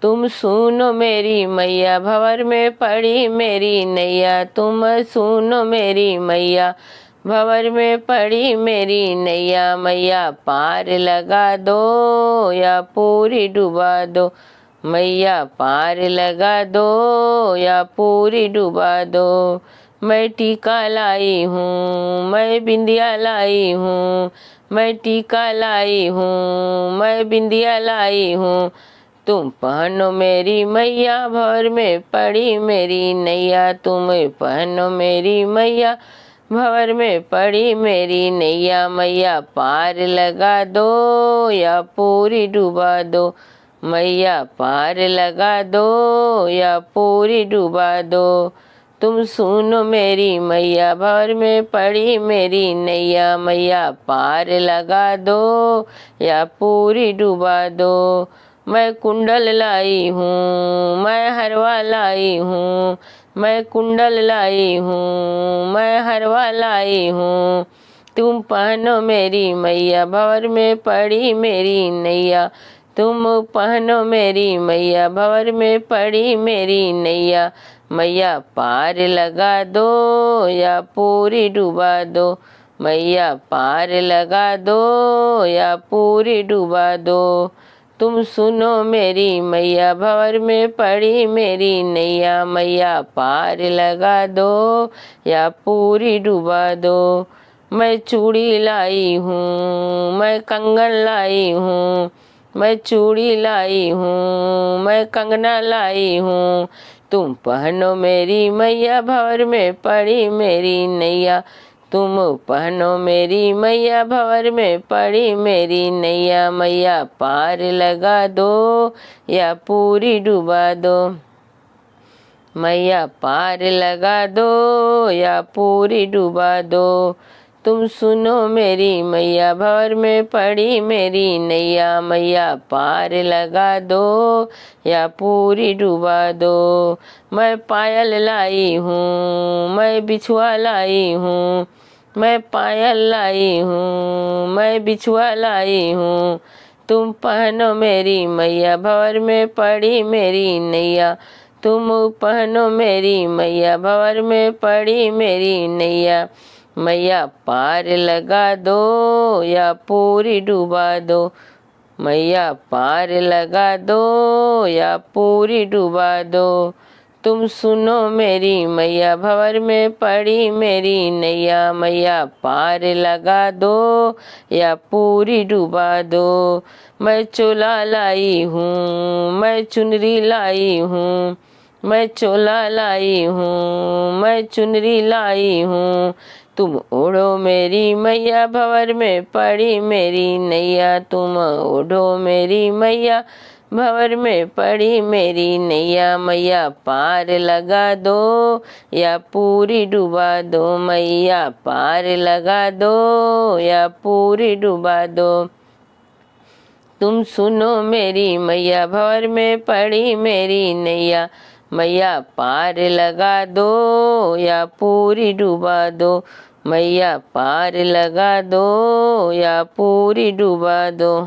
तुम सुनो मेरी मैया, भंवर में पड़ी मेरी नैया। तुम सुनो मेरी मैया, भंवर में पड़ी मेरी नैया। मैया पार लगा दो या पूरी डुबा दो। मैया पार लगा दो या पूरी डुबा दो। मैं टीका लाई हूँ, मैं बिंदिया लाई हूँ। मैं टीका लाई हूँ, मैं बिंदिया लाई हूँ। तुम पहनो मेरी मैया, भंवर में पड़ी मेरी नैया। तुम पहनो मेरी मैया, भंवर में पड़ी मेरी नैया। मैया पार लगा दो या पूरी डुबा दो। मैया पार लगा दो या पूरी डुबा दो। तुम सुनो मेरी मैया, भंवर में पड़ी मेरी नैया। मैया पार लगा दो या पूरी डुबा दो। मैं कुंडल लाई हूँ, मैं हरवा लाई हूँ। मैं कुंडल लाई हूँ, मैं हरवा लाई हूँ। तुम पहनो मेरी मैया, भंवर में पड़ी मेरी नैया। तुम पहनो मेरी मैया, भंवर में पड़ी मेरी नैया। मैया पार लगा दो या पूरी डुबा दो। मैया पार लगा दो या पूरी डुबा दो। तुम सुनो मेरी मैया, भंवर में पड़ी मेरी नैया। मैया पार लगा दो या पूरी डुबा दो। मैं चूड़ी लाई हूँ, मैं कंगन लाई हूँ। मैं चूड़ी लाई हूँ, मैं कंगना लाई हूँ। तुम पहनो मेरी मैया, भंवर में पड़ी मेरी नैया। तुम पहनो मेरी मैया, भंवर में पड़ी मेरी नैया। मैया पार लगा दो या पूरी डुबा दो। मैया पार लगा दो या पूरी डुबा दो। तुम सुनो मेरी मैया, भंवर में पड़ी मेरी नैया। मैया पार लगा दो या पूरी डुबा दो। मैं पायल लाई हूँ, मैं बिछुआ लाई हूँ। मैं पायल लाई हूँ, मैं बिछुआ लाई हूँ। तुम पहनो मेरी मैया, भंवर में पड़ी मेरी नैया। तुम पहनो मेरी मैया, भंवर में पड़ी मेरी नैया। मैया पार लगा दो या पूरी डुबा दो। मैया पार लगा दो या पूरी डुबा दो। तुम सुनो मेरी मैया, भंवर में पड़ी मेरी नैया। मैया पार लगा दो या पूरी डुबा दो। मैं चोला लाई हूँ, मैं चुनरी लाई हूँ। मैं चोला लाई हूँ, मैं चुनरी लाई हूँ। तुम ओढ़ो मेरी मैया, भंवर में पड़ी मेरी नैया। तुम ओढ़ो मेरी मैया, भंवर में पड़ी मेरी नैया। मैया पार लगा दो या पूरी डुबा दो। मैया पार लगा दो या पूरी डुबा दो। तुम सुनो मेरी मैया, भंवर में पड़ी मेरी नैया। मैया पार लगा दो या पूरी डुबा दो। मैया पार लगा दो या पूरी डुबा दो।